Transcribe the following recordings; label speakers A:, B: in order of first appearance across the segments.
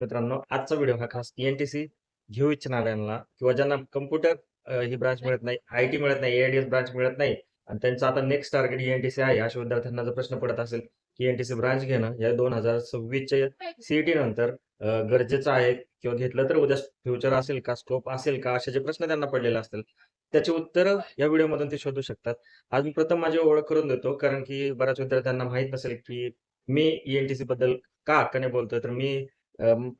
A: मित्रांनो, आजचा व्हिडिओ हा खास ENTC घेऊ इच्छिणाऱ्यांना किंवा ज्यांना कॉम्प्युटर ही ब्रांच मिळत नाही, आय-टी मिळत नाही, AIDS ब्रांच मिळत नाही आणि त्यांचं आता नेक्स्ट टार्गेट ENTC आहे. अशा विद्यार्थ्यांना जर प्रश्न पडत असेल, की ENTC ब्रांच घेणं या 2026च्या CET नंतर गरजेचं आहे किंवा घेतलं तर उद्या फ्युचर असेल का, स्कोप असेल का, असे जे प्रश्न त्यांना पडलेले असतील, त्याची उत्तरं या व्हिडिओमधून ते शोधू शकतात. आज मी प्रथम माझी ओळख करून देतो, कारण की बऱ्याच विद्यार्थ्यांना माहीत नसेल, की मी ENTC बद्दल का हक्काने बोलतोय. तर मी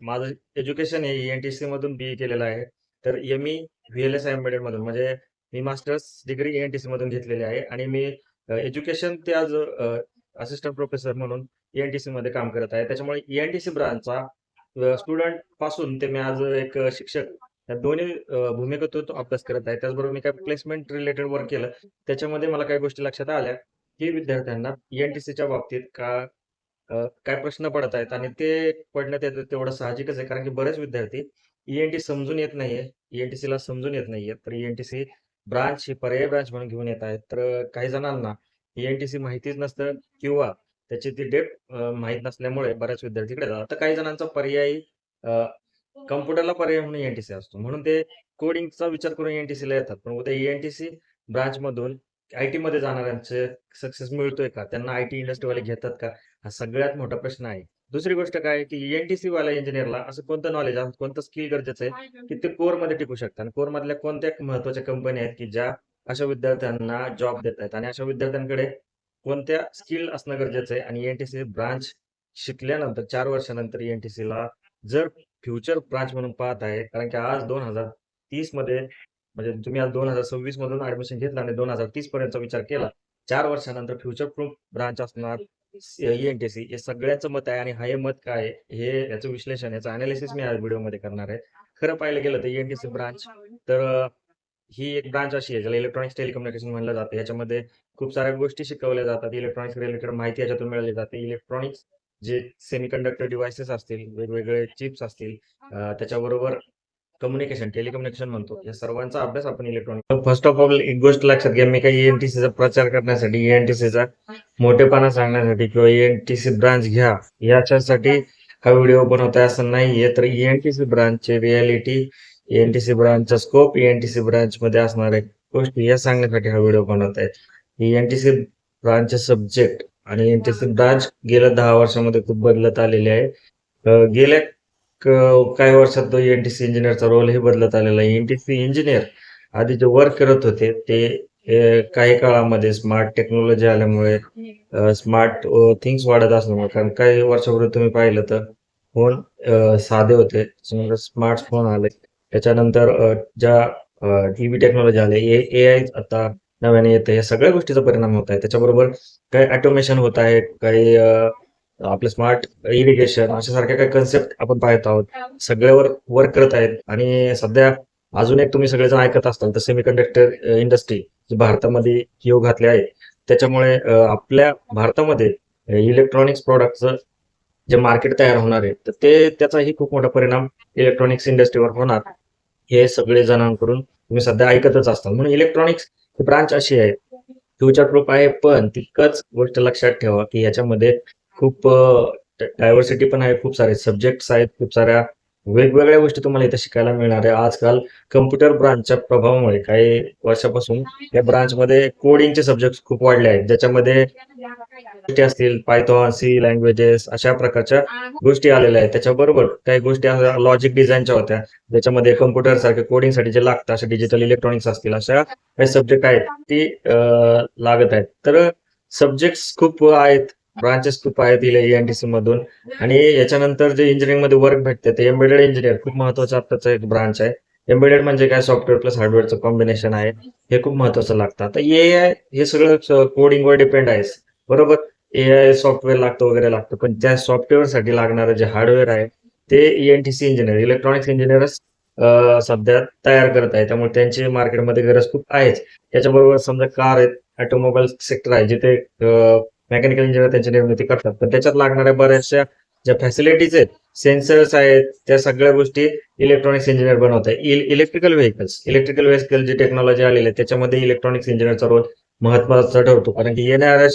A: माझं एज्युकेशन हे ENTC मधून BE केलेलं आहे. तर ME VLSI एम्बेडेड मधून म्हणजे मी मास्टर्स डिग्री ENTC मधून घेतलेली आहे आणि मी एज्युकेशन ते आज असिस्टंट प्रोफेसर म्हणून ENTC मध्ये काम करत आहे. त्याच्यामुळे ENTC ब्रांचचा स्टुडंट पासून ते मी आज एक शिक्षक या दोन्ही भूमिकेतून अभ्यास करत आहे. त्याचबरोबर मी काही प्लेसमेंट रिलेटेड वर्क केलं. त्याच्यामध्ये मला काही गोष्टी लक्षात आल्या, की विद्यार्थ्यांना ENTCच्या बाबतीत काय प्रश्न पडत आहेत आणि ते पडण्यात येतं तेवढं साहजिकच आहे. कारण की बरेच विद्यार्थी ENT समजून येत नाहीये. ENTCला समजून येत नाहीये. तर ENTC ब्रांच ही पर्यायी ब्रांच म्हणून घेऊन येत आहेत. तर काही जणांना ENTC माहितीच नसतं किंवा त्याची ती डेप्थ माहीत नसल्यामुळे बऱ्याच विद्यार्थी इकडे जातात. तर काही जणांचा पर्यायी कॉम्प्युटरला पर्याय म्हणून ENTC असतो. म्हणून ते कोडिंगचा विचार करून ENTCला येतात. पण उद्या ENTC ब्रांचमधून आय-टीमध्ये जाणाऱ्यांचे सक्सेस मिळतोय का? त्यांना आय-टी इंडस्ट्रीवाले घेतात का? हा सगळ्यात मोठा प्रश्न आहे. दुसरी गोष्ट काय आहे, की ENTC वाल्या इंजिनिअरला असं कोणतं नॉलेज आहे, कोणतं स्किल गरजेचं आहे, की ते कोरमध्ये टिकू शकतात आणि कोरमधल्या कोणत्या महत्त्वाच्या कंपन्या आहेत, की ज्या अशा विद्यार्थ्यांना जॉब देत आहेत आणि अशा विद्यार्थ्यांकडे कोणत्या स्किल असणं गरजेचं आहे आणि ENTC ब्रांच शिकल्यानंतर 4 वर्षानंतर ENTCला जर फ्युचर ब्रांच म्हणून पाहत आहे, कारण की आज 2030 मध्ये म्हणजे तुम्ही आज 2026 मधून ॲडमिशन घेतलं आणि 2030 पर्यंतचा विचार केला. 4 वर्षानंतर फ्युचर प्रूफ ब्रांच असणार ENTC हे सगळ्यांचं मत आहे आणि हे मत काय आहे, हे याचं विश्लेषण, याचं अनालिसिस मी या व्हिडिओमध्ये करणार आहे. खरं पाहायला गेलं तर ENTC ब्रांच तर ही एक ब्रांच अशी आहे, ज्याला इलेक्ट्रॉनिक्स टेलिकम्युनिकेशन म्हणलं जातं. याच्यामध्ये खूप साऱ्या गोष्टी शिकवल्या जातात. इलेक्ट्रॉनिक्स रिलेटेड माहिती याच्यातून मिळवली जाते. इलेक्ट्रॉनिक्स जे सेमीकंडक्टर डिव्हाइसेस असतील, वेगवेगळे चिप्स असतील, त्याच्याबरोबर कम्युनिकेशन, टेलिकम्युनिकेशन म्हणतो. या सर्वांचा अभ्यास आपण इलेक्ट्रॉनिक फर्स्ट ऑफ ऑल एक गोष्ट लक्षात घ्या, मी काही ENTCचा प्रचार करण्यासाठी, ENTCचा मोठेपणा सांगण्यासाठी किंवा ENTC ब्रांच घ्या याच्यासाठी हा व्हिडिओ बनवताय असं नाहीये. तर ENTC ब्रांचची रिॲलिटी, ENTC ब्रांचचा स्कोप, ENTC ब्रांच मध्ये असणाऱ्या गोष्टी या सांगण्यासाठी हा व्हिडिओ बनवत आहे. ENTC ब्रांचचे सब्जेक्ट आणि ENTC ब्रांच गेल्या 10 वर्षामध्ये खूप बदलत आलेली आहे. गेल्या काही वर्षात तो ENTC इंजिनिअरचा रोलही बदलत आलेला आहे. ENTC इंजिनिअर आधी जे वर्क करत होते ते काही काळामध्ये स्मार्ट टेक्नॉलॉजी आल्यामुळे, स्मार्ट थिंग्स वाढत असल्यामुळे, कारण काही वर्षापूर्वी तुम्ही पाहिलं तर फोन साधे होते. त्याच्यानंतर स्मार्टफोन आले. त्याच्यानंतर ज्या टीव्ही टेक्नॉलॉजी आले, AI आता नव्याने येते. या सगळ्या गोष्टीचा परिणाम होत आहे. त्याच्याबरोबर काही ऑटोमेशन होत आहे, काही आपलं स्मार्ट इरिगेशन अशा सारख्या काही कन्सेप्ट आपण पाहत आहोत. सगळ्यावर वर्क करत आहेत आणि सध्या अजून एक तुम्ही सगळेजण ऐकत असताल तर सेमीकंडक्टर इंडस्ट्री जी भारतामध्ये येऊ घातली आहे. त्याच्यामुळे आपल्या भारतामध्ये इलेक्ट्रॉनिक्स प्रॉडक्टचं जे मार्केट तयार होणार आहे, तर त्याचाही खूप मोठा परिणाम इलेक्ट्रॉनिक्स इंडस्ट्रीवर होणार. हे सगळे जणांकडून तुम्ही सध्या ऐकतच असताल. म्हणून इलेक्ट्रॉनिक्स ही ब्रांच अशी आहे, फ्युचर प्रूफ आहे, पण तितकंच गोष्ट लक्षात ठेवा, की याच्यामध्ये खूप डायव्हर्सिटी पण आहे, खूप सारे सब्जेक्ट्स आहेत, खूप साऱ्या वेगवेगळ्या गोष्टी तुम्हाला इथे शिकायला मिळणार आहे. आजकाल कम्प्युटर ब्रांचच्या प्रभावामुळे काही वर्षापासून या ब्रांचमध्ये कोडिंगचे सब्जेक्ट खूप वाढले आहेत, ज्याच्यामध्ये गोष्टी असतील पायथॉन, सी लँग्वेजेस अशा प्रकारच्या गोष्टी आलेल्या आहेत. त्याच्याबरोबर काही गोष्टी लॉजिक डिझाईनच्या होत्या, ज्याच्यामध्ये कम्प्युटर सारखे कोडिंगसाठी जे लागतं अशा डिजिटल इलेक्ट्रॉनिक्स असतील, अशा काही सब्जेक्ट आहेत ती लागत आहेत. तर सब्जेक्ट्स खूप आहेत, ब्रांचेस खूप आहेत ENTC मधून. आणि याच्यानंतर जे इंजिनिअरिंग मध्ये वर्क भेटते ते एम्बेडेड इंजिनियर खूप महत्वाचं आत्ताचं एक ब्रांच आहे. एम्बेडेड म्हणजे काय, सॉफ्टवेअर प्लस हार्डवेअरचं कॉम्बिनेशन आहे. हे खूप महत्वाचं लागतं. आता AI हे सगळं कोडिंगवर डिपेंड आहे, बरोबर. AI सॉफ्टवेअर लागतं वगैरे लागतं, पण त्या सॉफ्टवेअरसाठी लागणारं जे हार्डवेअर आहे ते ENTC इंजिनियर, इलेक्ट्रॉनिक्स इंजिनियरच सध्या तयार करत आहे. त्यामुळे त्यांची मार्केटमध्ये गरज खूप आहेच. त्याच्याबरोबर समजा कार आहेत, ऑटोमोबाईल सेक्टर आहे, जिथे मेकॅनिकल इंजिनियर त्यांची निर्मिती करतात, पण त्याच्यात लागणाऱ्या बऱ्याचशा ज्या फॅसिलिटीज आहेत, सेन्सर्स आहेत, त्या सगळ्या गोष्टी इलेक्ट्रॉनिक्स इंजिनियर बनवत आहे. इलेक्ट्रिकल व्हेकल जी टेक्नॉलॉजी आलेली आहे त्याच्यामध्ये इलेक्ट्रॉनिक्स इंजिनियरचा रोल महत्वाचा ठरतो. कारण की येणाऱ्या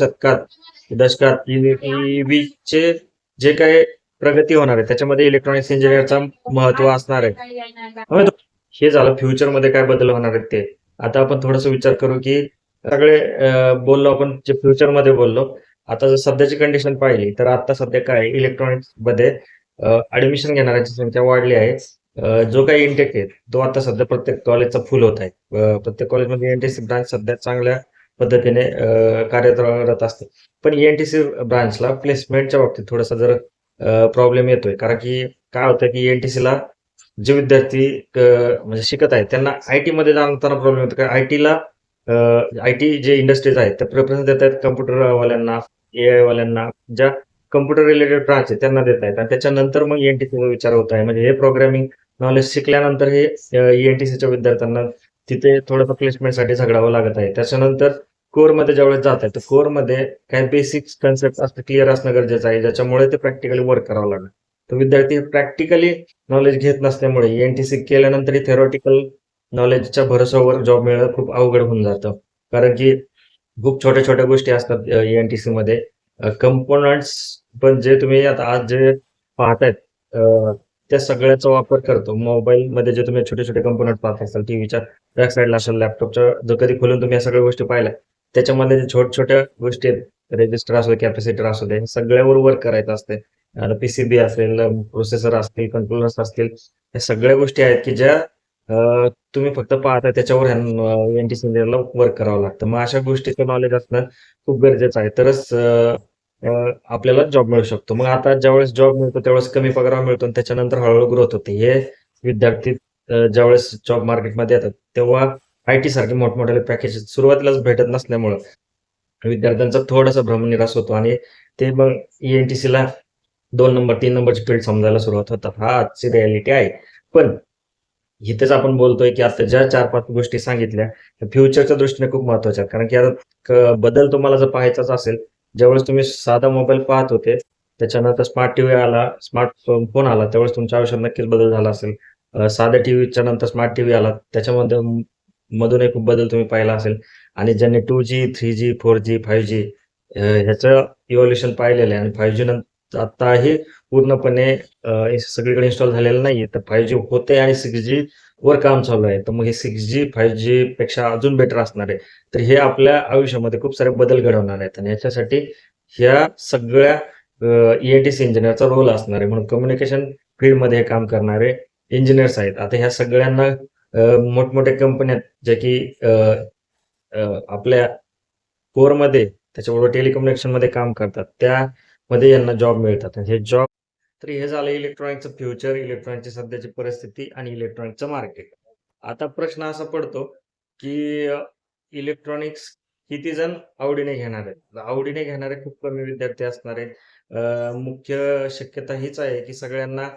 A: दशकात EVचे जे काही प्रगती होणार आहे. त्याच्यामध्ये इलेक्ट्रॉनिक्स इंजिनिअरचा महत्त्व असणार आहे. हं, हे झालं फ्युचरमध्ये काय बदल होणार आहेत ते. आता आपण थोडासा विचार करू, की सगळे बोललो आपण जे फ्युचरमध्ये बोललो. आता जर सध्याची कंडिशन पाहिली, तर आता सध्या काय आहे इलेक्ट्रॉनिक्समध्ये ॲडमिशन घेणाऱ्यांची संख्या वाढली आहे. जो काही इंटेक आहे, तो आता सध्या प्रत्येक कॉलेजचा फुल होत आहे. प्रत्येक कॉलेजमध्ये एन-टी-सी ब्रांच सध्या चांगल्या पद्धतीने कार्यरत असते. पण एन-टी-सी ब्रांचला प्लेसमेंटच्या बाबतीत थोडासा जर प्रॉब्लेम येतोय. कारण की काय होतं, की एन-टी-सीला जे विद्यार्थी म्हणजे शिकत आहेत, त्यांना आय-टीमध्ये जाताना प्रॉब्लेम येतो. कारण आय-टीला आय-टी जे इंडस्ट्रीज आहेत, त्या प्रेफरन्स देत आहेत कॉम्प्युटरवाल्यांना, एआयवाल्यांना, ज्या कॉम्प्युटर रिलेटेड ब्रांच आहे त्यांना देत आहेत आणि त्याच्यानंतर मग एन-टी-सीचा विचार होत आहे. म्हणजे हे प्रोग्रामिंग नॉलेज शिकल्यानंतर हे एन-टी-सीच्या विद्यार्थ्यांना तिथे थोडंसं प्लेसमेंटसाठी झगडावं लागत आहे. त्याच्यानंतर कोरमध्ये ज्यावेळेस जात आहे, तर कोरमध्ये काही बेसिक्स कन्सेप्ट असणं क्लिअर असणं गरजेचं आहे, ज्याच्यामुळे ते प्रॅक्टिकली वर्क करावं लागेल. तर विद्यार्थी प्रॅक्टिकली नॉलेज घेत नसल्यामुळे एन-टी-सी केल्यानंतरही थेरॉटिकल नॉलेजच्या भरोश्यावर जॉब मिळणं खूप अवघड होऊन जातं. कारण की खूप छोट्या-छोट्या गोष्टी असतात एन-टी-सीमध्ये. कंपोनंट्स पण जे तुम्ही आता आज जे पाहतायत त्या सगळ्याचा वापर करतो. मोबाईलमध्ये जे तुम्ही छोटे-छोटे कंपोनंट पाहत असाल, टीव्हीच्या बॅक साइडला असेल, लॅपटॉपच्या जर कधी खोलून तुम्ही या सगळ्या गोष्टी पाहिल्या, त्याच्यामध्ये जे छोट्या-छोट्या गोष्टी आहेत, रेजिस्टर असू दे, कॅपॅसिटर असू दे, सगळ्यावर वर्क करायचं असते. आता पी-सी-बी असेल, प्रोसेसर असतील, कंट्रोलर्स असतील, या सगळ्या गोष्टी आहेत की ज्या तुम्ही फक्त पाहता त्याच्यावर एन-टी-सी वर्क करावं लागतं. मग अशा गोष्टीचं नॉलेज असणं खूप गरजेचं आहे. तरच अ, आपल्याला जॉब मिळू शकतो. मग आता ज्यावेळेस जॉब मिळतो त्यावेळेस कमी पगारावर मिळतो आणि त्याच्यानंतर हळू-हळू ग्रोथ होते. हे विद्यार्थी ज्यावेळेस जॉब मार्केटमध्ये येतात, तेव्हा आय-टी सारखे मोठमोठाले पॅकेजेस सुरुवातीलाच भेटत नसल्यामुळं विद्यार्थ्यांचा थोडासा भ्रमनिरास होतो आणि ते मग एन-टी-सीला 2 नंबर, 3 नंबरची फील्ड समजायला सुरुवात होतात. हा आजची रिॲलिटी आहे. पण इथेच आपण बोलतोय, की आता ज्या 4-5 गोष्टी सांगितल्या, त्या फ्युचरच्या दृष्टीने खूप महत्त्वाच्या आहेत. कारण की आता बदल तुम्हाला जर पाहायचाच असेल, ज्यावेळेस तुम्ही साधा मोबाईल पाहत होते, त्याच्यानंतर स्मार्ट टीव्ही आला, स्मार्ट फोन आला, त्यावेळेस तुमच्या आयुष्यात नक्कीच बदल झाला असेल. साध्या टीव्हीच्या नंतर स्मार्ट टीव्ही आला, त्याच्यामध्ये मधूनही खूप बदल तुम्ही पाहिला असेल आणि ज्यांनी 2G, 3G, 4G, 5G ह्याचं इव्होल्यूशन पाहिलेलं आहे आणि 5G नंतर आत्ताही पूर्णपणे हे सगळीकडे इन्स्टॉल झालेलं नाहीये. तर 5G होते आणि 6G वर काम चालू आहे. तर मग हे 6G 5G पेक्षा अजून बेटर असणार आहे. तर हे आपल्या आयुष्यामध्ये खूप सारे बदल घडवणार आहेत आणि ह्याच्यासाठी ह्या सगळ्या ई-एन-टी-सी इंजिनिअरचा रोल असणार आहे. म्हणून कम्युनिकेशन फील्डमध्ये हे काम करणारे इंजिनिअर्स आहेत. आता ह्या सगळ्यांना मोठमोठ्या कंपन्या ज्या की आपल्या कोरमध्ये त्याच्याबरोबर टेलिकम्युनिकेशनमध्ये काम करतात. त्यामध्ये यांना जॉब मिळतात. आणि हे जॉब तर हे झालं इलेक्ट्रॉनिकचं फ्युचर, इलेक्ट्रॉनिकची सध्याची परिस्थिती आणि इलेक्ट्रॉनिकचं मार्केट. आता प्रश्न असा पडतो, की इलेक्ट्रॉनिक्स किती जण आवडीने घेणार आहेत? आवडीने घेणारे खूप कमी विद्यार्थी असणार आहेत. मुख्य शक्यता हीच आहे, की सगळ्यांना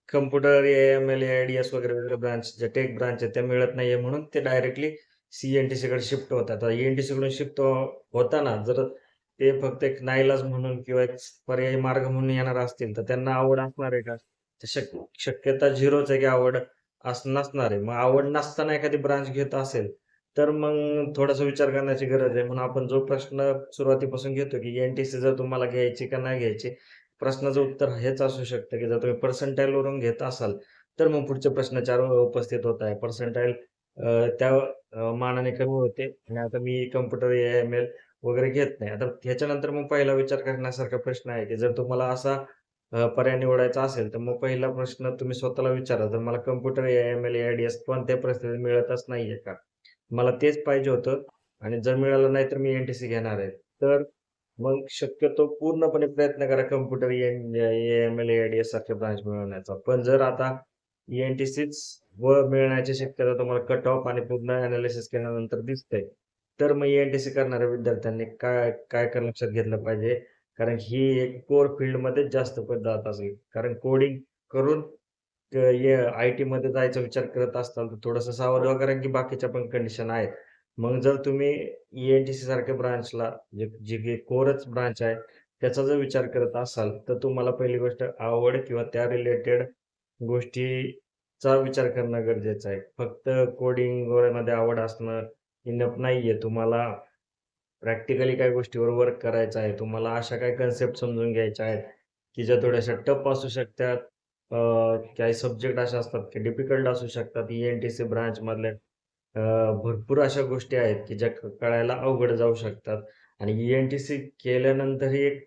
A: कॉम्प्युटर, ए-एम-एल, ए-आय-डी-एस वगैरे, वगैरे ब्रांच ज्या टेक ब्रांच आहेत त्या मिळत नाहीये म्हणून ते डायरेक्टली सी-एन-टी-सीकडे शिफ्ट होतात. आता एन-टी-सीकडून शिफ्ट होताना जर ते फक्त एक नाईलाज म्हणून किंवा एक पर्यायी मार्ग म्हणून येणार असतील, तर त्यांना आवड असणार आहे का? तर शक्यता झिरोच आहे की आवड नसणार आहे. मग आवड नसताना एखादी ब्रांच घेत असेल, तर मग थोडासा विचार करण्याची गरज आहे. म्हणून आपण जो प्रश्न सुरुवातीपासून घेतो, की एन-टी-सी जर तुम्हाला घ्यायची का नाही घ्यायची? प्रश्नाचं उत्तर हेच असू शकतं, की जर तुम्ही पर्सेंटाईलवरून घेत असाल, तर मग पुढचे प्रश्न 4 उपस्थित होत आहे. पर्सेंटाईल त्या मानाने कमी होते आणि आता मी कॉम्प्युटर, ए-एम-एल वगैरे घेत नाही. आता ह्याच्यानंतर मग पहिला विचार करण्यासारखा प्रश्न आहे, की जर तुम्हाला असा पर्याय निवडायचा असेल, तर मग पहिला प्रश्न तुम्ही स्वतःला विचारा, जर मला कॉम्प्युटर, ए-एम-एल, ए-आय-डी-एस कोणत्याही परिस्थितीत मिळतच नाहीये का? मला तेच पाहिजे होतं आणि जर मिळालं नाही, तर मी एन-टी-सी घेणार आहे. तर मग शक्यतो पूर्णपणे प्रयत्न करा कॉम्प्युटर, ए-एम-एल, ए-आय-डी-एस सारख्या ब्रांच मिळवण्याचा. पण जर आता एन-टी-सीच मिळण्याची शक्यता तुम्हाला कट ऑफ आणि पूर्ण एनालिसिस केल्यानंतर दिसतंय, तर मग एन-टी-सी करणाऱ्या विद्यार्थ्यांनी काय काय लक्षात घेतलं पाहिजे? कारण ही एक कोर फील्डमध्येच जास्त जात असेल. कारण कोडिंग करून आय-टीमध्ये जायचा विचार करत असाल, तर थोडंसं सावध व्हा, कारण की बाकीच्या पण कंडिशन आहेत. मग जर तुम्ही ई-एन-टी-सी सारख्या ब्रांचला जी की कोरच ब्रांच आहे, त्याचा जर विचार करत असाल, तर तुम्हाला पहिली गोष्ट आवड किंवा त्या रिलेटेड गोष्टीचा विचार करणं गरजेचं आहे. फक्त कोडिंग मध्ये आवड असणं इनफ नाहीये. तुम्हाला प्रॅक्टिकली काही गोष्टीवर वर्क करायचं आहे. तुम्हाला अशा काही कन्सेप्ट समजून घ्यायच्या आहेत, की ज्या थोड्याशा टफ असू शकतात. अ, काही सब्जेक्ट असे असतात की डिफिकल्ट असू शकतात. ई-एन-टी-सी ब्रांचमधल्या भरपूर अशा गोष्टी आहेत की ज्या कळायला अवघड जाऊ शकतात आणि ई-एन-टी-सी केल्यानंतरही एक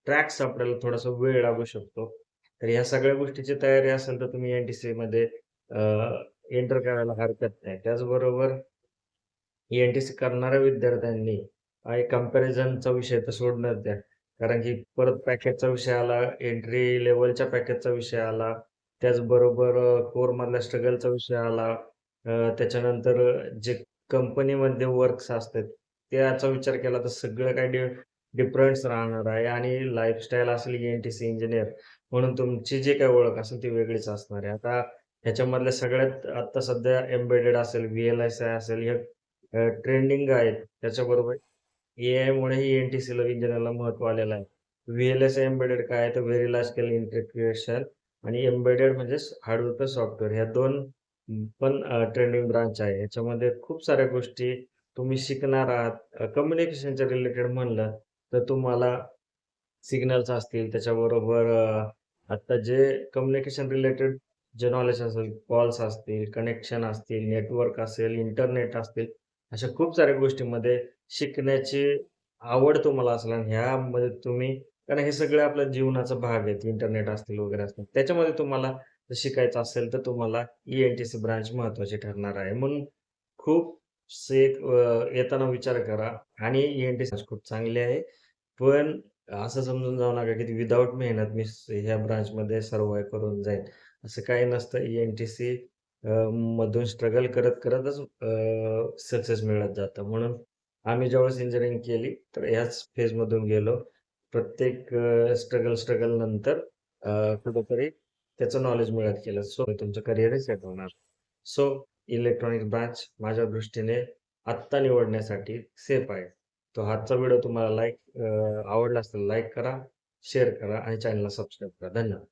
A: ट्रॅक सापडायला थोडासा वेळ लागू शकतो. तर ह्या सगळ्या गोष्टीची तयारी असेल तर तुम्ही एन-टी-सीमध्ये एंटर करायला हरकत नाही. त्याचबरोबर एन-टी-सी करणाऱ्या विद्यार्थ्यांनी कंपॅरिझनचा विषय तर सोडूनच द्या. कारण की परत पॅकेजचा विषय आला, एंट्री लेव्हलच्या पॅकेजचा विषय आला, त्याचबरोबर कोरमधल्या स्ट्रगलचा विषय आला. त्याच्यानंतर जे कंपनीमध्ये वर्क्स असतात, त्याचा विचार केला तर सगळं काही डिफरन्स राहणार आहे आणि लाईफस्टाईल असेल एन-टी-सी इंजिनिअर म्हणून तुमची जी काही ओळख असेल ती वेगळीच असणार आहे. आता ह्याच्यामधल्या सगळ्यात आता सध्या एम्बेडेड असेल, व्ही-एल-एस-आय असेल, हे ट्रेंडिंग आहेत. त्याच्याबरोबर एआयमुळेही एन-टी-सीला इंजिनिअरला महत्त्व आलेलं आहे. व्ही-एल-एस-आय एम्बेडेड काय आहे तर व्हेरी लार्ज स्केल इंटिग्रेशन आणि एम्बेडेड म्हणजेच हार्डवेअर प्लस सॉफ्टवेअर ह्या 2 पण ट्रेंडिंग ब्रांच आहे. ह्याच्यामध्ये खूप साऱ्या गोष्टी तुम्ही शिकणार आहात. कम्युनिकेशनच्या रिलेटेड म्हणलं तर तुम्हाला सिग्नल्स असतील, त्याच्याबरोबर आता जे कम्युनिकेशन रिलेटेड जे नॉलेज असेल, कॉल्स असतील, कनेक्शन असतील, नेटवर्क असेल, इंटरनेट असतील, अशा खूप साऱ्या गोष्टींमध्ये शिकण्याची आवड तुम्हाला असेल आणि ह्यामध्ये तुम्ही कारण हे सगळं आपल्या जीवनाचा भाग आहेत. इंटरनेट असतील वगैरे असतील. त्याच्यामध्ये तुम्हाला जर शिकायचं असेल, तर तुम्हाला ई-एन-टी-सी ब्रांच महत्त्वाची ठरणार आहे. म्हणून खूप येताना विचार करा आणि ई-एन-टी-सी खूप चांगली आहे. पण असं समजून जाऊ नका, की विदाऊट मेहनत मी ह्या ब्रांचमध्ये सर्व्हायव्ह करून जाईन. असं काही नसतं. ई-एन-टी-सी मधून स्ट्रगल करतच सक्सेस मिळत जातं. म्हणून आम्ही ज्यावेळेस इंजिनिअरिंग केली, तर ह्याच फेजमधून गेलो. प्रत्येक स्ट्रगल नंतर कुठेतरी त्याचं नॉलेज मिळत गेलं. सो तुमचं करिअरही सेट होणार. सो इलेक्ट्रॉनिक्स ब्रांच माझ्या दृष्टीने आत्ता निवडण्यासाठी सेफ आहे. तो आजचा व्हिडिओ तुम्हाला आवडला असेल लाईक करा, शेअर करा आणि चॅनलला सबस्क्राईब करा. धन्यवाद.